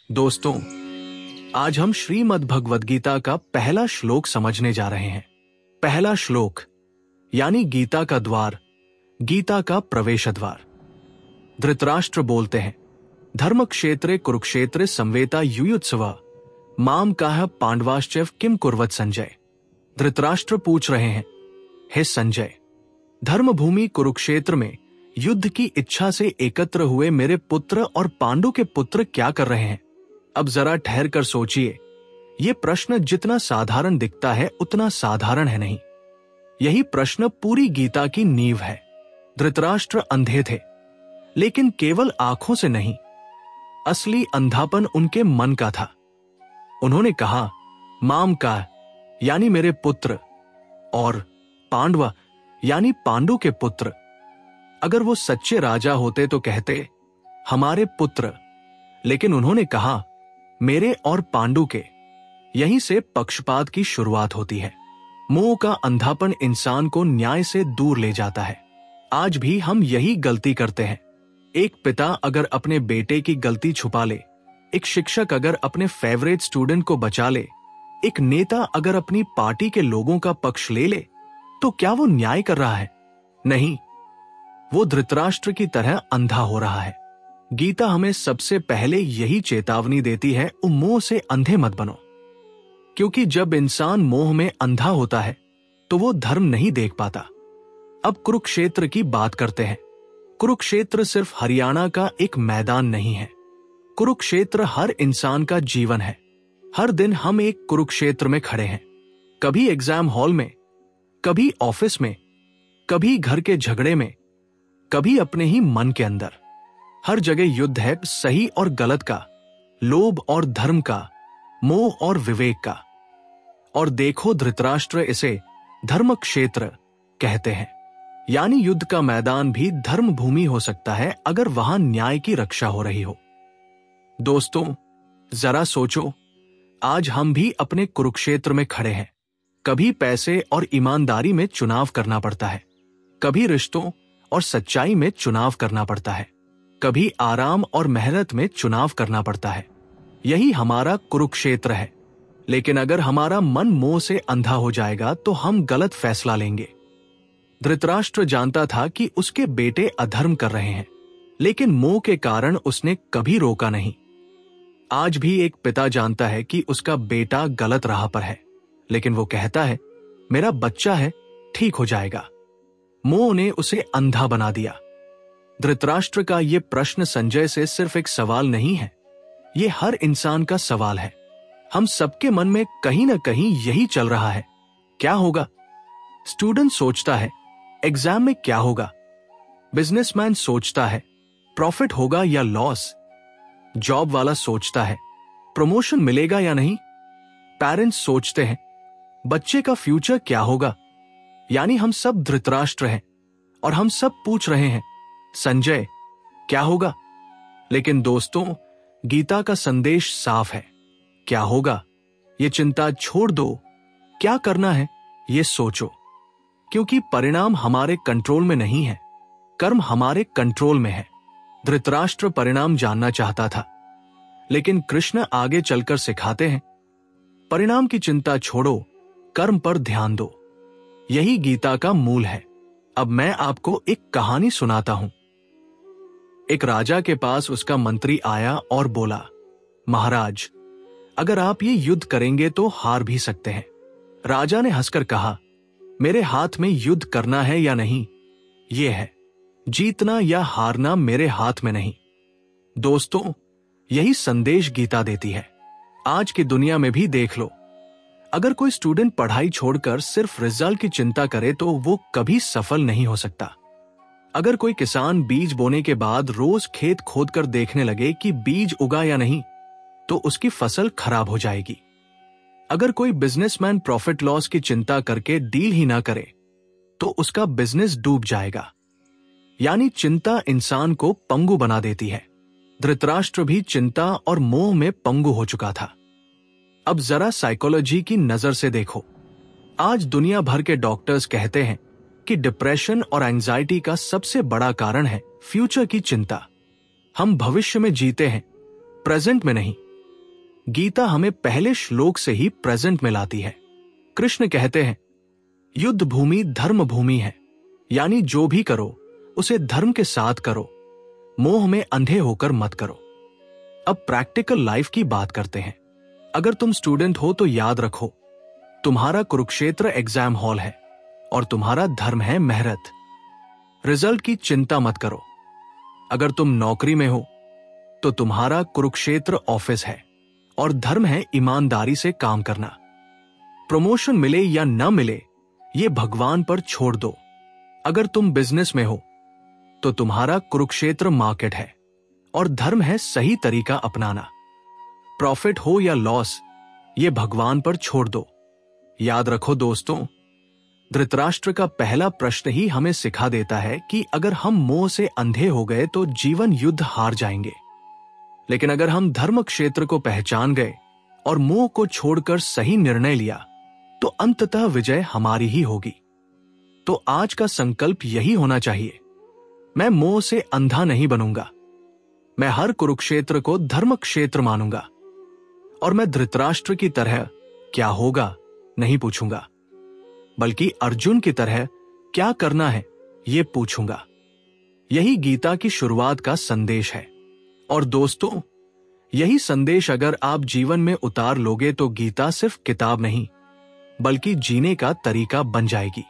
दोस्तों, आज हम श्रीमद् भगवद गीता का पहला श्लोक समझने जा रहे हैं। पहला श्लोक यानी गीता का द्वार, गीता का प्रवेश द्वार। धृतराष्ट्र बोलते हैं, धर्म क्षेत्रे कुरुक्षेत्रे संवेता युयुत्सव माम काह पांडवाश्चैव किम कुर्वत संजय। धृतराष्ट्र पूछ रहे हैं, हे संजय, धर्म भूमि कुरुक्षेत्र में युद्ध की इच्छा से एकत्र हुए मेरे पुत्र और पांडु के पुत्र क्या कर रहे हैं? अब जरा ठहर कर सोचिए, यह प्रश्न जितना साधारण दिखता है उतना साधारण है नहीं। यही प्रश्न पूरी गीता की नींव है। धृतराष्ट्र अंधे थे, लेकिन केवल आंखों से नहीं, असली अंधापन उनके मन का था। उन्होंने कहा, माम का यानी मेरे पुत्र, और पांडवा यानी पांडु के पुत्र। अगर वो सच्चे राजा होते तो कहते हमारे पुत्र, लेकिन उन्होंने कहा मेरे और पांडु के। यहीं से पक्षपात की शुरुआत होती है। मोह का अंधापन इंसान को न्याय से दूर ले जाता है। आज भी हम यही गलती करते हैं। एक पिता अगर अपने बेटे की गलती छुपा ले, एक शिक्षक अगर अपने फेवरेट स्टूडेंट को बचा ले, एक नेता अगर अपनी पार्टी के लोगों का पक्ष ले ले, तो क्या वो न्याय कर रहा है? नहीं, वो धृतराष्ट्र की तरह अंधा हो रहा है। गीता हमें सबसे पहले यही चेतावनी देती है, मोह से अंधे मत बनो। क्योंकि जब इंसान मोह में अंधा होता है तो वो धर्म नहीं देख पाता। अब कुरुक्षेत्र की बात करते हैं। कुरुक्षेत्र सिर्फ हरियाणा का एक मैदान नहीं है। कुरुक्षेत्र हर इंसान का जीवन है। हर दिन हम एक कुरुक्षेत्र में खड़े हैं। कभी एग्जाम हॉल में, कभी ऑफिस में, कभी घर के झगड़े में, कभी अपने ही मन के अंदर। हर जगह युद्ध है सही और गलत का, लोभ और धर्म का, मोह और विवेक का। और देखो, धृतराष्ट्र इसे धर्म क्षेत्र कहते हैं। यानी युद्ध का मैदान भी धर्म भूमि हो सकता है अगर वहां न्याय की रक्षा हो रही हो। दोस्तों, जरा सोचो, आज हम भी अपने कुरुक्षेत्र में खड़े हैं। कभी पैसे और ईमानदारी में चुनाव करना पड़ता है, कभी रिश्तों और सच्चाई में चुनाव करना पड़ता है, कभी आराम और मेहनत में चुनाव करना पड़ता है। यही हमारा कुरुक्षेत्र है। लेकिन अगर हमारा मन मोह से अंधा हो जाएगा तो हम गलत फैसला लेंगे। धृतराष्ट्र जानता था कि उसके बेटे अधर्म कर रहे हैं, लेकिन मोह के कारण उसने कभी रोका नहीं। आज भी एक पिता जानता है कि उसका बेटा गलत राह पर है, लेकिन वो कहता है मेरा बच्चा है, ठीक हो जाएगा। मोह ने उसे अंधा बना दिया। धृतराष्ट्र का यह प्रश्न संजय से सिर्फ एक सवाल नहीं है, ये हर इंसान का सवाल है। हम सबके मन में कहीं ना कहीं यही चल रहा है, क्या होगा? स्टूडेंट सोचता है एग्जाम में क्या होगा, बिजनेसमैन सोचता है प्रॉफिट होगा या लॉस, जॉब वाला सोचता है प्रमोशन मिलेगा या नहीं, पेरेंट्स सोचते हैं बच्चे का फ्यूचर क्या होगा। यानी हम सब धृतराष्ट्र हैं और हम सब पूछ रहे हैं, संजय क्या होगा? लेकिन दोस्तों, गीता का संदेश साफ है, क्या होगा ये चिंता छोड़ दो, क्या करना है ये सोचो। क्योंकि परिणाम हमारे कंट्रोल में नहीं है, कर्म हमारे कंट्रोल में है। धृतराष्ट्र परिणाम जानना चाहता था, लेकिन कृष्ण आगे चलकर सिखाते हैं, परिणाम की चिंता छोड़ो, कर्म पर ध्यान दो। यही गीता का मूल है। अब मैं आपको एक कहानी सुनाता हूं। एक राजा के पास उसका मंत्री आया और बोला, महाराज, अगर आप ये युद्ध करेंगे तो हार भी सकते हैं। राजा ने हंसकर कहा, मेरे हाथ में युद्ध करना है या नहीं, ये है, जीतना या हारना मेरे हाथ में नहीं। दोस्तों, यही संदेश गीता देती है। आज की दुनिया में भी देख लो, अगर कोई स्टूडेंट पढ़ाई छोड़कर सिर्फ रिजल्ट की चिंता करे तो वो कभी सफल नहीं हो सकता। अगर कोई किसान बीज बोने के बाद रोज खेत खोदकर देखने लगे कि बीज उगा या नहीं, तो उसकी फसल खराब हो जाएगी। अगर कोई बिजनेसमैन प्रॉफिट लॉस की चिंता करके डील ही ना करे, तो उसका बिजनेस डूब जाएगा। यानी चिंता इंसान को पंगु बना देती है। धृतराष्ट्र भी चिंता और मोह में पंगु हो चुका था। अब जरा साइकोलॉजी की नजर से देखो। आज दुनिया भर के डॉक्टर्स कहते हैं कि डिप्रेशन और एंजाइटी का सबसे बड़ा कारण है फ्यूचर की चिंता। हम भविष्य में जीते हैं, प्रेजेंट में नहीं। गीता हमें पहले श्लोक से ही प्रेजेंट में लाती है। कृष्ण कहते हैं, युद्ध भूमि धर्म भूमि है, यानी जो भी करो उसे धर्म के साथ करो, मोह में अंधे होकर मत करो। अब प्रैक्टिकल लाइफ की बात करते हैं। अगर तुम स्टूडेंट हो तो याद रखो, तुम्हारा कुरुक्षेत्र एग्जाम हॉल है और तुम्हारा धर्म है मेहनत। रिजल्ट की चिंता मत करो। अगर तुम नौकरी में हो तो तुम्हारा कुरुक्षेत्र ऑफिस है और धर्म है ईमानदारी से काम करना। प्रमोशन मिले या न मिले ये भगवान पर छोड़ दो। अगर तुम बिजनेस में हो तो तुम्हारा कुरुक्षेत्र मार्केट है और धर्म है सही तरीका अपनाना। प्रॉफिट हो या लॉस ये भगवान पर छोड़ दो। याद रखो दोस्तों, धृतराष्ट्र का पहला प्रश्न ही हमें सिखा देता है कि अगर हम मोह से अंधे हो गए तो जीवन युद्ध हार जाएंगे, लेकिन अगर हम धर्म क्षेत्र को पहचान गए और मोह को छोड़कर सही निर्णय लिया तो अंततः विजय हमारी ही होगी। तो आज का संकल्प यही होना चाहिए, मैं मोह से अंधा नहीं बनूंगा, मैं हर कुरुक्षेत्र को धर्म क्षेत्र मानूंगा और मैं धृतराष्ट्र की तरह क्या होगा नहीं पूछूंगा, बल्कि अर्जुन की तरह क्या करना है ये पूछूंगा। यही गीता की शुरुआत का संदेश है। और दोस्तों, यही संदेश अगर आप जीवन में उतार लोगे तो गीता सिर्फ किताब नहीं बल्कि जीने का तरीका बन जाएगी।